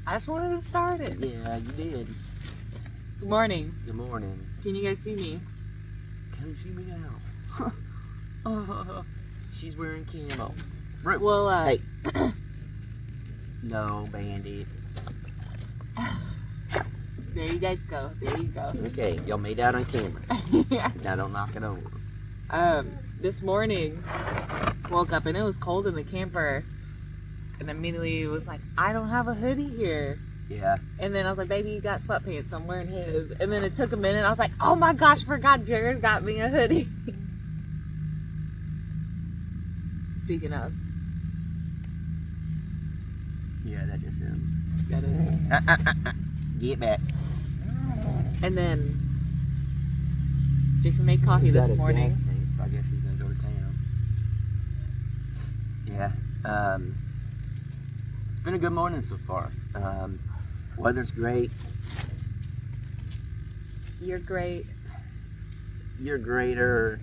I just wanted to start it. Yeah, you did. Good morning. Good morning. Can you guys see me? Can you see me now? She's wearing camo. Ruth. Well, Hey. No, Bandy. there you guys go. There you go. Okay, y'all made out on camera. Yeah. Now don't knock it over. This morning, woke up and it was cold in the camper, and immediately was like, I don't have a hoodie here. Yeah. And then I was like, baby, you got sweatpants, so I'm wearing his. And then it took a minute. I was like, oh my gosh, forgot Jared got me a hoodie. Speaking of. Yeah, that just him. That is. Get back. And then Jason made coffee this morning. I guess he's gonna go to town. Yeah. It's been a good morning so far. Weather's great. You're great. You're greater.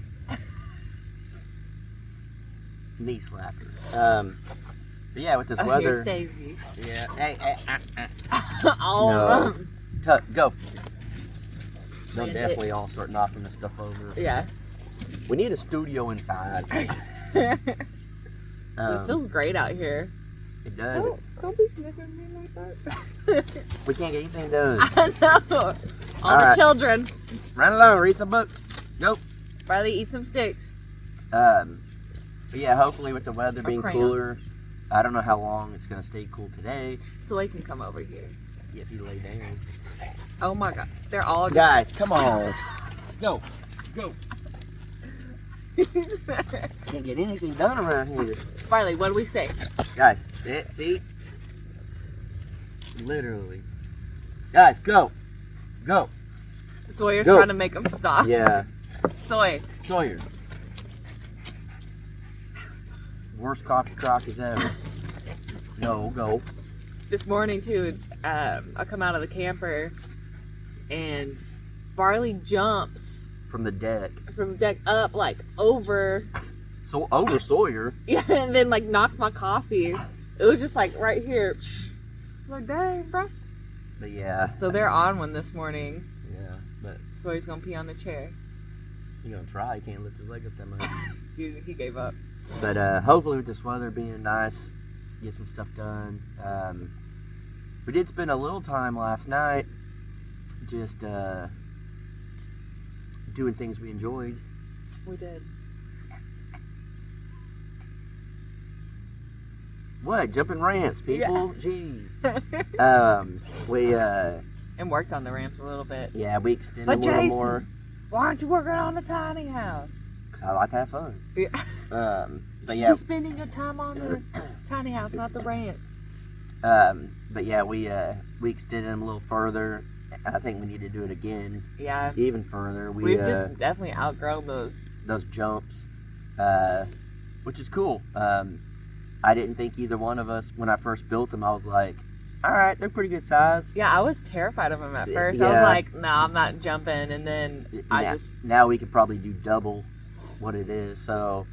Knee slapper. But yeah, with this weather. Here's Daisy. Yeah. Hey. All of them. Go. They'll Man, definitely all start knocking this stuff over. Yeah. We need a studio inside. It feels great out here. It does. Don't be sniffing me like that. We can't get anything done. I know. All the right. children. Run along, read some books. Go. Riley, eat some sticks. But yeah, hopefully with the weather being crayons. cooler, I don't know how long it's gonna stay cool today. So I can come over here. If you lay down. Oh my god. They're all just... Guys, come on. Go. Can't get anything done around here. Riley, what do we say? Guys, see? Literally. Guys, go. Sawyer's Go. trying to make them stop. Yeah. Sawyer. Worst coffee crockers ever. No, go. This morning too, I come out of the camper and Barley jumps From the deck. from deck up like over, So over Sawyer. yeah, and then like knocked my coffee. It was just like right here. I'm like, dang, bro. But yeah. So they're on one this morning. Yeah, but Sawyer's gonna pee on the chair. you're gonna try. He can't lift his leg up that much. He gave up. But hopefully with this weather being nice, get some stuff done. We did spend a little time last night just doing things we enjoyed. We did. What? Jumping ramps, people? Yeah. Jeez. We And worked on the ramps a little bit. yeah, we extended But a little Jason, more. why aren't you working on the tiny house? 'Cause I like to have fun. Yeah. But yeah, You're spending your time on the tiny house, not the ramps. but yeah, we extended them a little further. I think we need to do it again, Yeah. even further. We've just definitely outgrown those. those jumps, which is cool. I didn't think either one of us, when I first built them, I was like, all right, they're pretty good size. Yeah, I was terrified of them at first. I Yeah. was like, no, I'm not jumping. And then Now we could probably do double what it is. So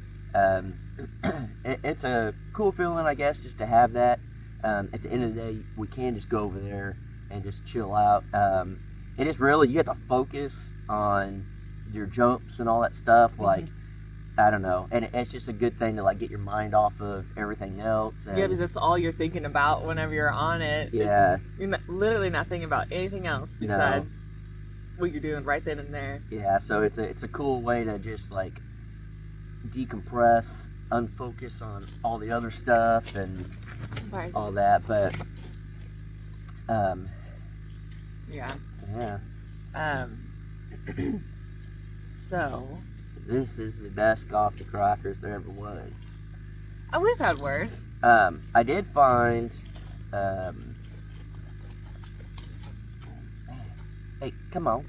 it's a cool feeling, I guess, just to have that. At the end of the day, we can just go over there and just chill out. And it's really, you have to focus on your jumps and all that stuff. Like, I don't know. And it's just a good thing to like get your mind off of everything else. And yeah, because that's all you're thinking about whenever you're on it. Yeah. You're literally not thinking about anything else besides what you're doing right then and there. Yeah, so it's a cool way to just like decompress, unfocus on all the other stuff and Right. all that. But Yeah. So, this is the best coffee crackers there ever was. we've had worse. I did find hey, come on,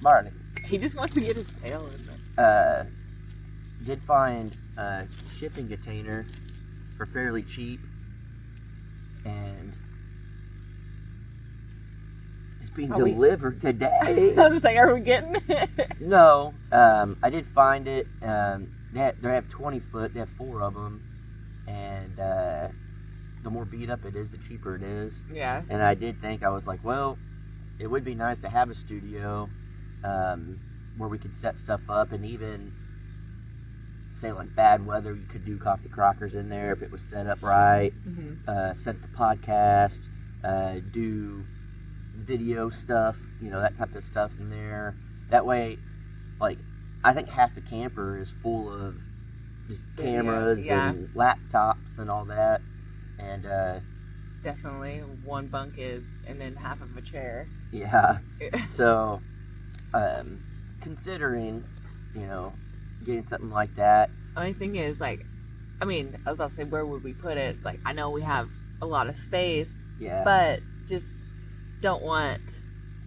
Barney. He just wants to get his tail in there. Did find a shipping container for fairly cheap, and it's being delivered today. I was like, are we getting it? No, I did find it. They have 20 foot. They have 4 of them, and the more beat up it is, the cheaper it is. Yeah. And I did think, I was like, well, it would be nice to have a studio where we could set stuff up, and even say like bad weather, you could do coffee crockers in there if it was set up right. Set the podcast, do video stuff, that type of stuff in there. That way, like, I think half the camper is full of just cameras and laptops and all that. And definitely one bunk is, and then half of a chair. Yeah. So, considering, getting something like that. Only thing is, like, I was about to say, where would we put it? Like, I know we have a lot of space. Yeah. But just don't want.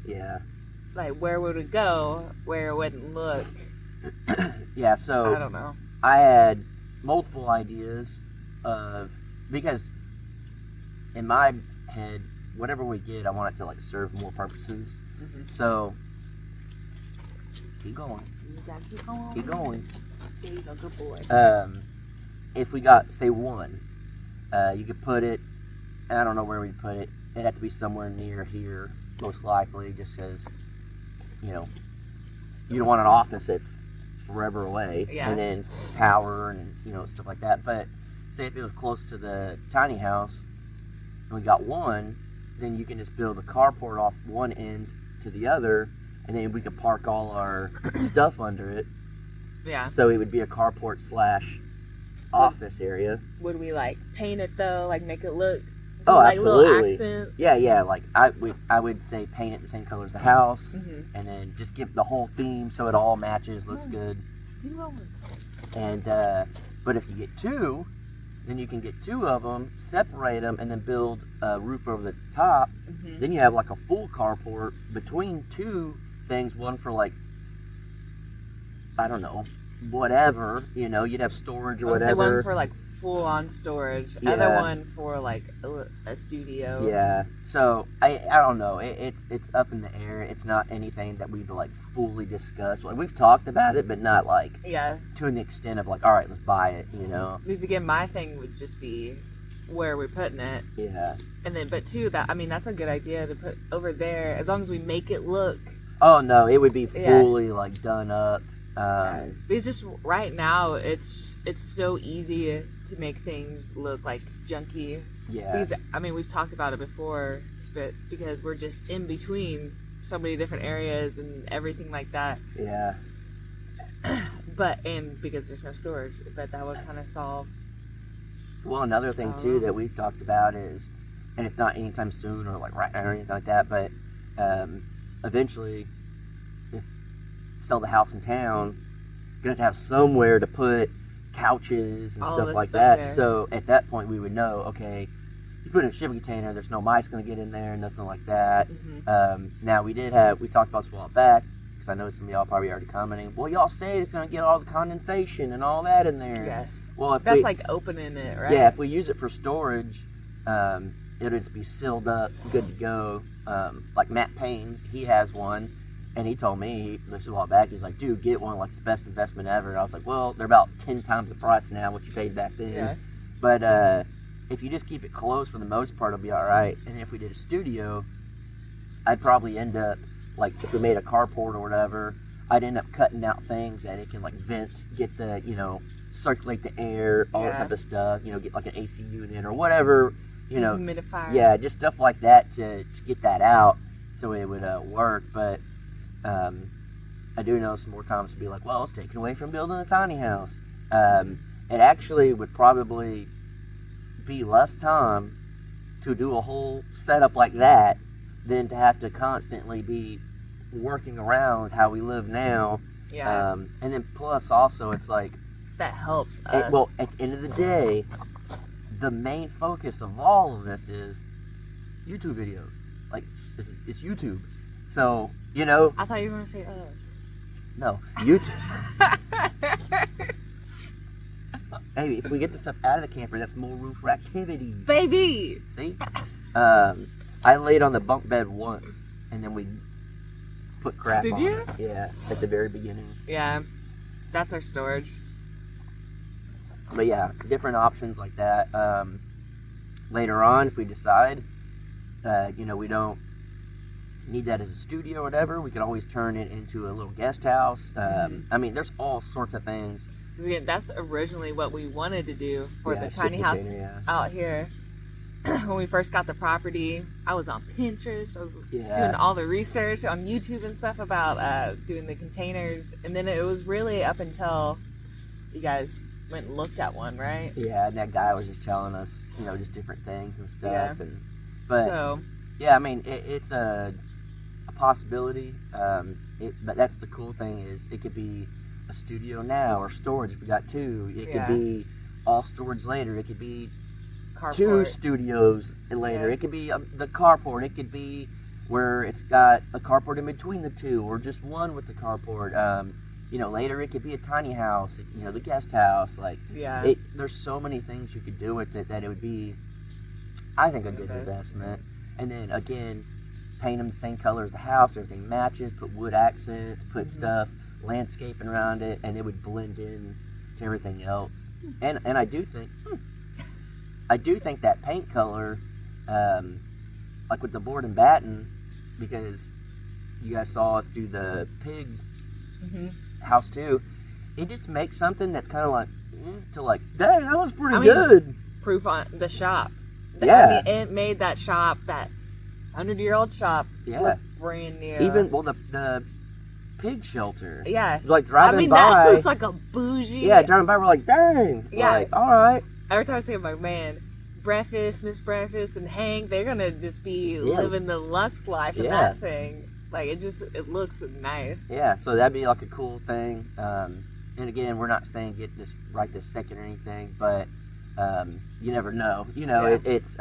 Yeah. Like, where would it go where it wouldn't look? Yeah. So I don't know. I had multiple ideas because in my head, whatever we get, I want it to like serve more purposes. So keep going. You gotta keep going. Keep going. There you go, good boy. If we got, say, one, you could put it, I don't know where we'd put it. It'd have to be somewhere near here, most likely, just because, you don't want an office that's forever away. Yeah. And then power and, stuff like that. But say if it was close to the tiny house, and we got one, then you can just build a carport off one end to the other, and then we could park all our stuff under it. Yeah. So it would be a carport / office area. Would we like paint it though? Like make it look Oh, like absolutely. little accents? Yeah. Like I would say paint it the same color as the house, and then just give the whole theme so it all matches, looks good. And but if you get two, then you can get two of them, separate them, and then build a roof over the top. Then you have like a full carport between two things. One for like, I don't know, whatever, you'd have storage or whatever. One for like full on storage, Yeah. other one for like a studio. Yeah. So I don't know. It's up in the air. It's not anything that we've like fully discussed. Like, we've talked about it, but not like to an extent of like, all right, let's buy it. Because again, my thing would just be where we're putting it. Yeah. And then, but too, that's a good idea to put over there as long as we make it look. Oh no, it would be fully like done up. Because just right now, it's so easy to make things look like junky. Yeah. Because we've talked about it before, but because we're just in between so many different areas and everything like that. Yeah. And because there's no storage, but that would kind of solve. Well, another thing too that we've talked about is, and it's not anytime soon or like right now or anything like that, but eventually, if sell the house in town, you're gonna have somewhere to put couches and stuff like that. There. So at that point, we would know, okay, you put it in a shipping container, there's no mice gonna get in there, nothing like that. Now we talked about this a while back, because I know some of y'all probably already commenting, well, y'all say it's gonna get all the condensation and all that in there. Yeah. Well, if that's like opening it, right? Yeah, if we use it for storage, it'll just be sealed up, good to go. Like Matt Payne, he has one, and he told me this a while back. He's like, "Dude, get one. Like, it's the best investment ever." And I was like, "Well, they're about 10 times the price now what you paid back then." Yeah. But if you just keep it closed for the most part, it'll be all right. And if we did a studio, I'd probably end up like if we made a carport or whatever, I'd end up cutting out things that it can like vent, get the circulate the air, all that type of stuff. Get like an AC unit or whatever. Humidifier. Yeah, just stuff like that to get that out so it would work. But I do know some more comments would be like, well, it's taken away from building a tiny house. It actually would probably be less time to do a whole setup like that than to have to constantly be working around how we live now. Yeah. And then plus also it's like, that helps us. well, at the end of the day, the main focus of all of this is YouTube videos. Like, it's YouTube. So, I thought you were going to say us. No, YouTube. Hey, if we get the stuff out of the camper, that's more room for activities. Baby! See? I laid on the bunk bed once, and then we put crap on Did you? it. Yeah, at the very beginning. Yeah, that's our storage. But yeah, different options like that. later on, if we decide, we don't need that as a studio or whatever, we could always turn it into a little guest house. I mean, there's all sorts of things. Again, that's originally what we wanted to do for the tiny shipping house container, out here. When we first got the property, I was on Pinterest. I was Yeah. doing all the research on YouTube and stuff about doing the containers. And then it was really up until you guys went and looked at one, right? Yeah, and that guy was just telling us, just different things and stuff. Yeah. But yeah, I mean, it's a possibility. But that's the cool thing is it could be a studio now or storage if we got two. It could be all storage later. It could be carport. 2 studios later. Yeah. It could be the carport. It could be where it's got a carport in between the two, or just one with the carport. Later it could be a tiny house. The guest house. There's so many things you could do with it that it would be, I think, a good investment. And then again, paint them the same color as the house. Everything matches. Put wood accents. Put stuff, landscaping around it, and it would blend in to everything else. And I do think. That paint color, like with the board and batten, because you guys saw us do the pig house too, it just makes something that's kind of like, dang, that was pretty good. Proof on the shop. Yeah. It made that shop, that 100-year-old shop, look brand new. Even, the pig shelter. Yeah. It was like driving by. That looks like a bougie. Yeah, driving by, we're like, dang. Yeah. Like, all right. Every time I see him, like, man, Breakfast, Miss Breakfast, and Hank, they're gonna just be living the Lux life in that thing. Like, it looks nice. Yeah, so that'd be like a cool thing. And again, we're not saying get this right this second or anything, but you never know. It's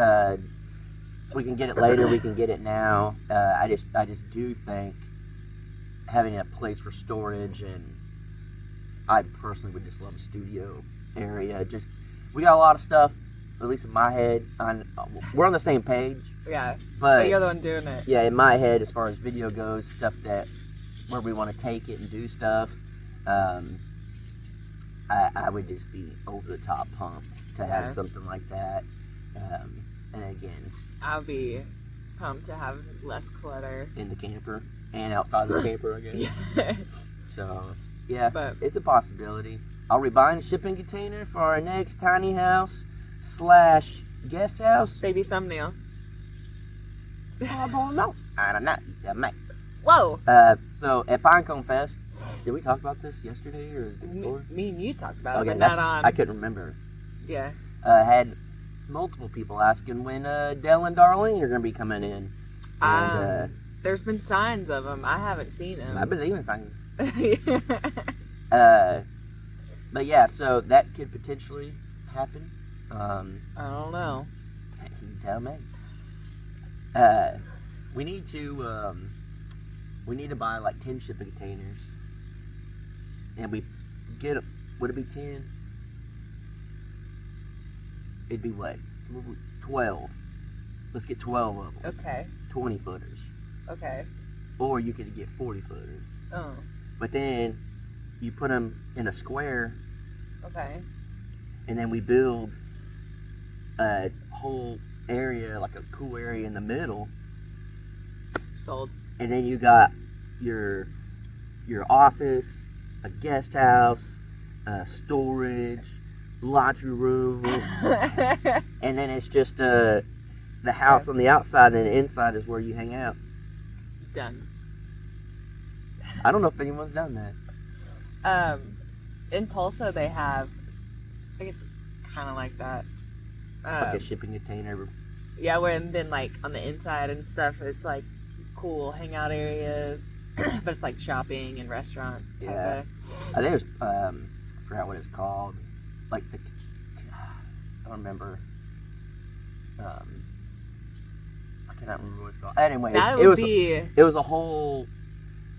we can get it later, we can get it now. I just do think having a place for storage, and I personally would just love a studio area. We got a lot of stuff, at least in my head. We're on the same page. Yeah, but you're the one doing it. Yeah, in my head, as far as video goes, stuff where we want to take it and do stuff, I would just be over the top pumped to have something like that. And again, I'll be pumped to have less clutter in the camper and outside the camper, I guess. So yeah, but it's a possibility. Are we buying a shipping container for our next tiny house / guest house? Baby thumbnail. I don't know. I don't know. You tell me. Whoa. So at Pinecone Fest, did we talk about this yesterday or the day before? Me and you talked about it, but not on. I couldn't remember. Yeah. Had multiple people asking when Dell and Darlene are going to be coming in. And, there's been signs of them. I haven't seen them. I believe in signs. But yeah, so that could potentially happen. I don't know. You tell me. We need to buy like 10 shipping containers, and we get would it be 10? It'd be what? 12. Let's get 12 of them. Okay. 20 footers. Okay. Or you could get 40 footers. Oh. But then you put them in a square. Okay. And then we build a whole area, like a cool area in the middle. Sold. And then you got your office, a guest house, storage, laundry room, and then it's just the house on the outside, and the inside is where you hang out. Done. I don't know if anyone's done that. In Tulsa they have, I guess it's kind of like that. Like a shipping container. Yeah, where and then like on the inside and stuff, it's like cool hangout areas, but it's like shopping and restaurant type of. I think there's I forgot what it's called. Like I don't remember. I cannot remember what it's called. Anyway, it was a whole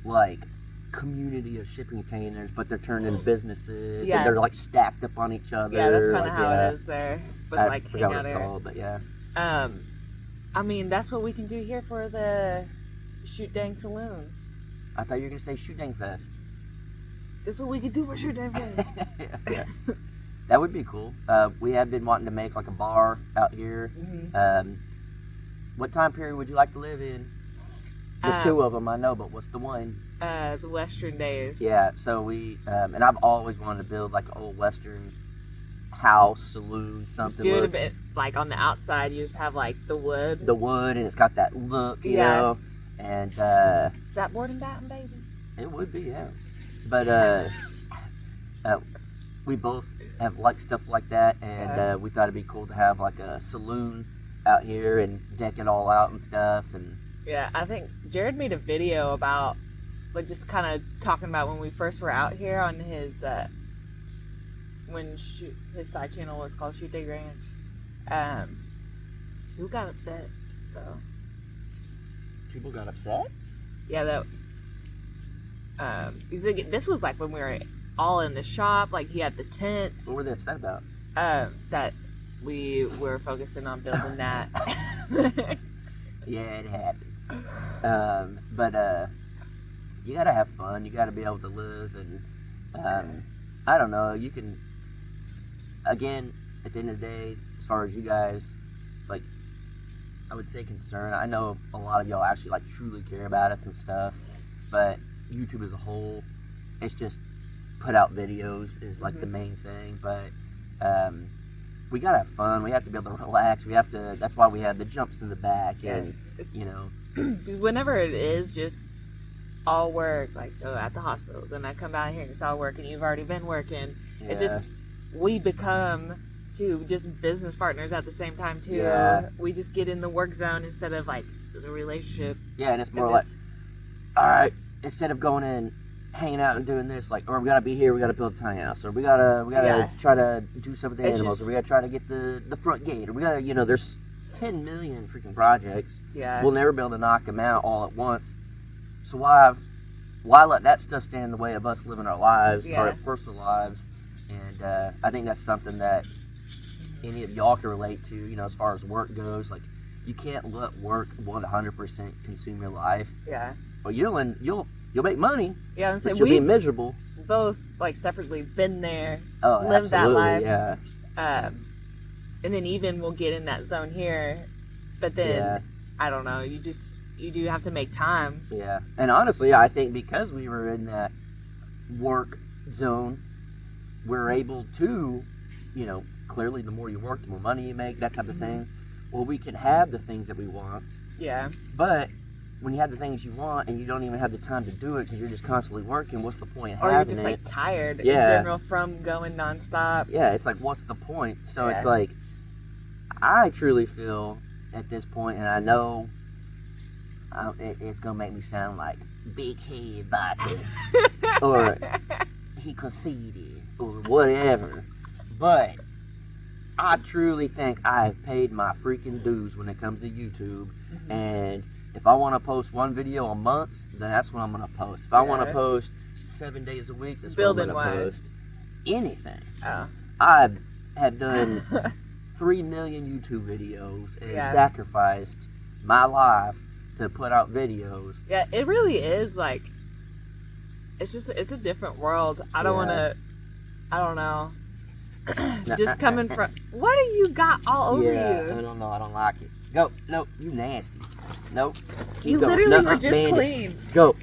like community of shipping containers, but they're turned into businesses, and they're like stacked up on each other. Yeah, that's kind of how it is there. But I like forgot what hangout it's area. called, but yeah. I mean, that's what we can do here for the Shoot Dang Saloon. I thought you were gonna say Shoot Dang Fest. That's what we could do for Shoot Dang Fest. Yeah. That would be cool. We have been wanting to make like a bar out here. Mm-hmm. What time period would you like to live in? There's two of them, I know, but what's the one? The Western days. Yeah, so we, and I've always wanted to build like an old Western house, saloon, something. Just do it a bit, like on the outside, you just have like the wood. The wood, and it's got that look, you know. And is that board and batten, baby? It would be, yeah. But we both have liked stuff like that, and we thought it'd be cool to have like a saloon out here and deck it all out and stuff. And yeah, I think Jared made a video about, like, just kind of talking about when we first were out here on his his side channel was called Shoot Day Ranch. Who got upset though? People got upset? Yeah, that this was like when we were all in the shop, like he had the tent. What were they upset about? That we were focusing on building that. Yeah, it happens. But you gotta have fun. You gotta be able to live, and I don't know. You can, again, at the end of the day, as far as you guys, like, I would say concern. I know a lot of y'all actually like truly care about it and stuff, but YouTube as a whole, it's just put out videos is like the main thing. But we gotta have fun. We have to be able to relax. We have to. That's why we have the jumps in the back, and you know, whenever it is just all work, like, so at the hospital, then I come down here and it's all work, and you've already been working. Yeah. It's just, we become too just business partners at the same time too. Yeah. We just get in the work zone instead of like the relationship. Yeah, and it's more like, all right, instead of going in, hanging out and doing this, like, or we gotta be here, we gotta build a tiny house, or we gotta try to do something with the animals, or we gotta try to get the front gate, or we gotta, you know, there's 10 million freaking projects. Yeah. We'll never be able to knock them out all at once. So why let that stuff stand in the way of us living our lives, our personal lives? And I think that's something that any of y'all can relate to, you know, as far as work goes. Like, you can't let work 100% consume your life. Yeah. Well, you'll make money. Yeah, but you'll be miserable. Both, like, separately been there, absolutely, lived that life. Yeah. And then even we'll get in that zone here, but then I don't know. You do have to make time. Yeah, and honestly, I think because we were in that work zone, we're able to, you know, clearly the more you work, the more money you make, that type of things. Well, we can have the things that we want. Yeah. But when you have the things you want and you don't even have the time to do it because you're just constantly working, what's the point of having it? Or you're just like tired in general from going nonstop. Yeah, it's like, what's the point? So it's like, I truly feel at this point, and I know it's gonna make me sound like big head vodka or he conceded or whatever, but I truly think I have paid my freaking dues when it comes to YouTube. And if I want to post one video a month, then that's what I'm gonna post. If I want to post 7 days a week, that's what I'm gonna post. Anything. I have done 3 million YouTube videos and sacrificed my life to put out videos. Yeah, it really is like, it's a different world. I don't know. Just coming from, what do you got all over you? I don't know, I don't like it. Go. Nope, you nasty. Nope. Keep you going. literally were just clean. Go.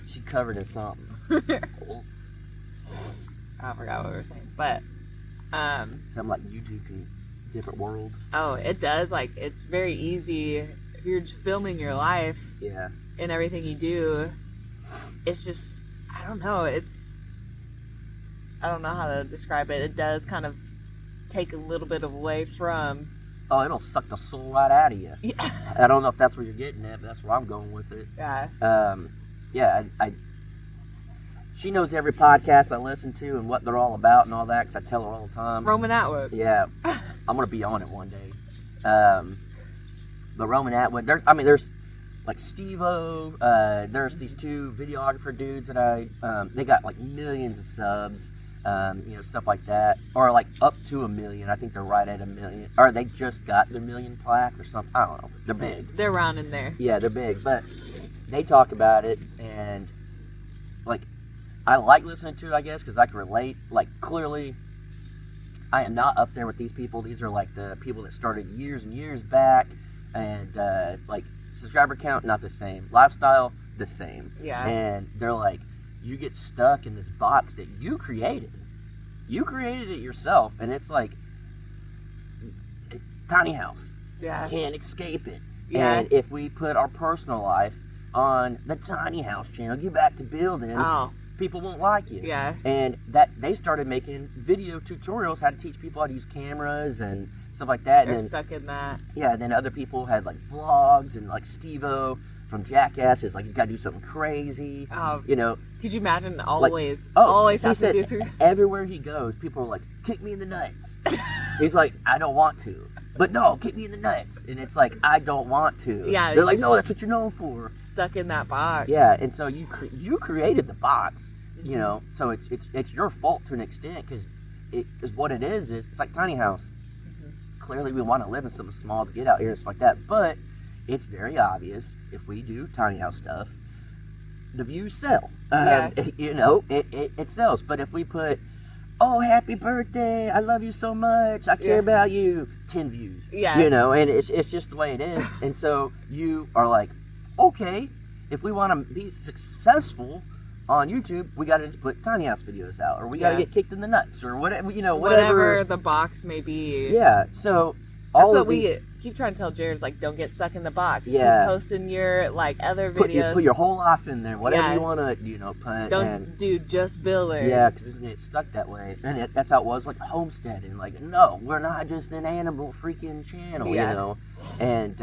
She covered in something. I forgot what we were saying, but something like YouTube can different world. Oh, it does. Like, it's very easy if you're just filming your life. Yeah. And everything you do. It's just, I don't know. I don't know how to describe it. It does kind of take a little bit away from. Oh, it'll suck the soul right out of you. Yeah. I don't know if that's where you're getting at, but that's where I'm going with it. Yeah. She knows every podcast I listen to and what they're all about and all that, because I tell her all the time. Roman Atwood. Yeah. I'm going to be on it one day. But Roman Atwood, there's like Steve-O, there's these two videographer dudes that they got like millions of subs, you know, stuff like that. Or like up to 1 million. I think they're right at 1 million. Or they just got their 1 million plaque or something. I don't know. They're big. They're round in there. Yeah, they're big. But they talk about it, and like, I like listening to it, I guess, because I can relate. Like, clearly, I am not up there with these people. These are like the people that started years and years back, and like subscriber count not the same, lifestyle the same. Yeah. And they're like, you get stuck in this box that you created. You created it yourself, and it's like tiny house. Yeah. Can't escape it. Yeah. And if we put our personal life on the tiny house channel, get back to building, people won't like it. Yeah. And that they started making video tutorials how to teach people how to use cameras and stuff like that. They're and then, stuck in that. Yeah, then other people had like vlogs, and like Steve-O from Jackass is like, he's got to do something crazy. You know. Could you imagine always he have said to do through? Everywhere he goes, people are like, kick me in the nuts. He's like, I don't want to. But no, kick me in the nuts. And it's like, I don't want to. Yeah. They're like, no, that's what you're known for. Stuck in that box. Yeah, and so you created the box, you know, so it's your fault to an extent, because what it is it's like tiny house. Clearly we want to live in something small to get out here and stuff like that, but it's very obvious if we do tiny house stuff, the views sell. You know, it sells. But if we put, oh, happy birthday, I love you so much, I care about you, 10 views. Yeah. You know, and it's just the way it is. And so you are like, okay, if we want to be successful on YouTube, we got to just put tiny house videos out, or we got to get kicked in the nuts, or whatever, you know, whatever the box may be. Yeah. So that's what we keep trying to tell Jared, like, don't get stuck in the box. Yeah. Keep posting your like other videos. Put your whole life in there, whatever you want to, you know, put. Don't do just builder. Yeah, because it's stuck that way, and that's how it was, like homesteading. Like, no, we're not just an animal freaking channel, you know. And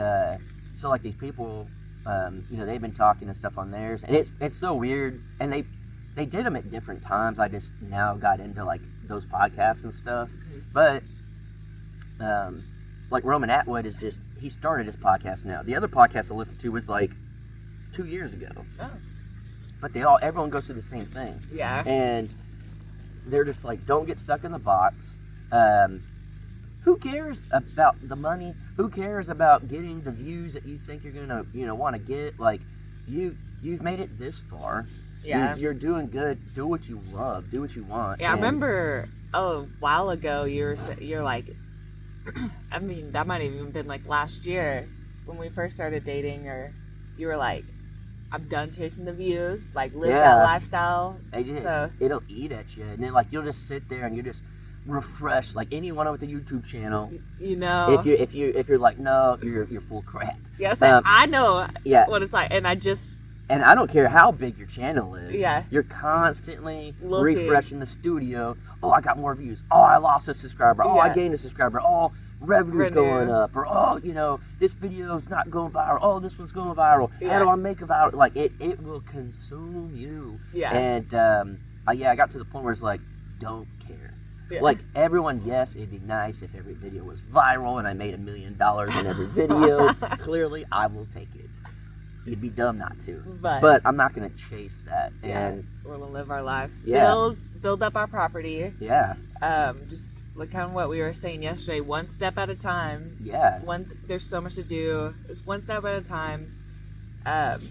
so like these people, you know, they've been talking and stuff on theirs, and it's so weird. And they did them at different times. I just now got into like those podcasts and stuff, but like Roman Atwood he started his podcast now. The other podcast I listened to was like 2 years ago. Oh. But everyone goes through the same thing. Yeah. And they're just like, don't get stuck in the box. Who cares about the money? Who cares about getting the views that you think you're gonna, you know, want to get? Like, you've made it this far. Yeah. You're doing good. Do what you love. Do what you want. Yeah, I remember a while ago you're like, I mean, that might have even been like last year when we first started dating, or you were like, I'm done chasing the views, like live that lifestyle. It'll eat at you, and then like you'll just sit there and you just refresh, like anyone with a YouTube channel. You know, if you're like, no, you're full of crap. Yes, I know what it's like, and and I don't care how big your channel is. Yeah. You're constantly refreshing the studio. Oh, I got more views. Oh, I lost a subscriber. Oh, I gained a subscriber. Oh, revenue's going up. Or, oh, you know, this video's not going viral. Oh, this one's going viral. How do I make a viral? Like, it will consume you. Yeah. And, I got to the point where it's like, don't care. Yeah. Like, everyone, yes, it'd be nice if every video was viral and I made $1 million in every video. Clearly, I will take it. You'd be dumb not to. But I'm not going to chase that. And we're going to live our lives. Build up our property. Yeah. Just like kind of what we were saying yesterday, one step at a time. Yeah. There's so much to do. It's one step at a time. And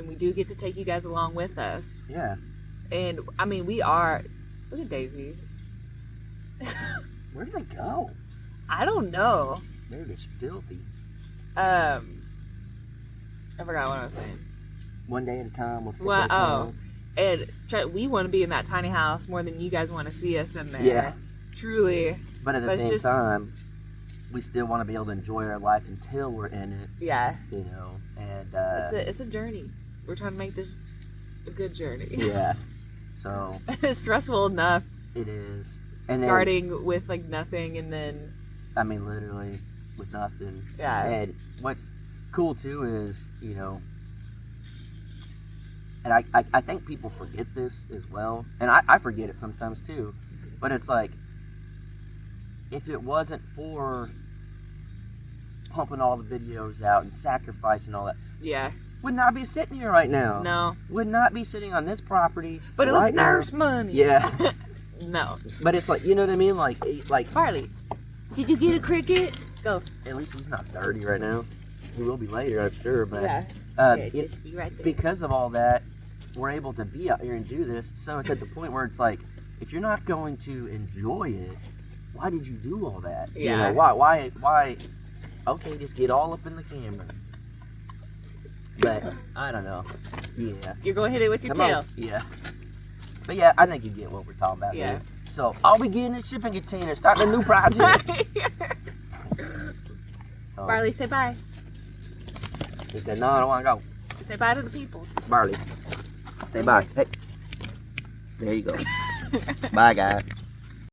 we do get to take you guys along with us. Yeah. And, I mean, we are... Look at Daisy. Where did they go? I don't know. They're just filthy. I forgot what I was saying. One day at a time. And we want to be in that tiny house more than you guys want to see us in there. Yeah. Truly. But at the same time, we still want to be able to enjoy our life until we're in it. Yeah. You know, and it's a journey. We're trying to make this a good journey. Yeah. So it's stressful enough. It is. And starting with like nothing, and then I mean literally with nothing. Yeah. And what's cool too is, you know, and I think people forget this as well, and I forget it sometimes too, but it's like, if it wasn't for pumping all the videos out and sacrificing all that, would not be sitting here right now. No. Would not be sitting on this property. But it was nurse money. Yeah. No. But it's like, you know what I mean? Like Harley, did you get a cricket? Go. At least he's not dirty right now. He will be later, I'm sure. But just be right there. Because of all that, we're able to be out here and do this. So it's at the point where it's like, if you're not going to enjoy it, why did you do all that? Yeah. You know, why? Okay, just get all up in the camera. But I don't know. Yeah. You're gonna hit it with your Come tail. on. Yeah. But yeah, I think you get what we're talking about. Yeah. Here. So I'll be getting a shipping container, starting a new project. So Barley, say bye. he said, "No, I don't want to go." Say bye to the people. Barley, say bye. Hey, there you go. Bye, guys.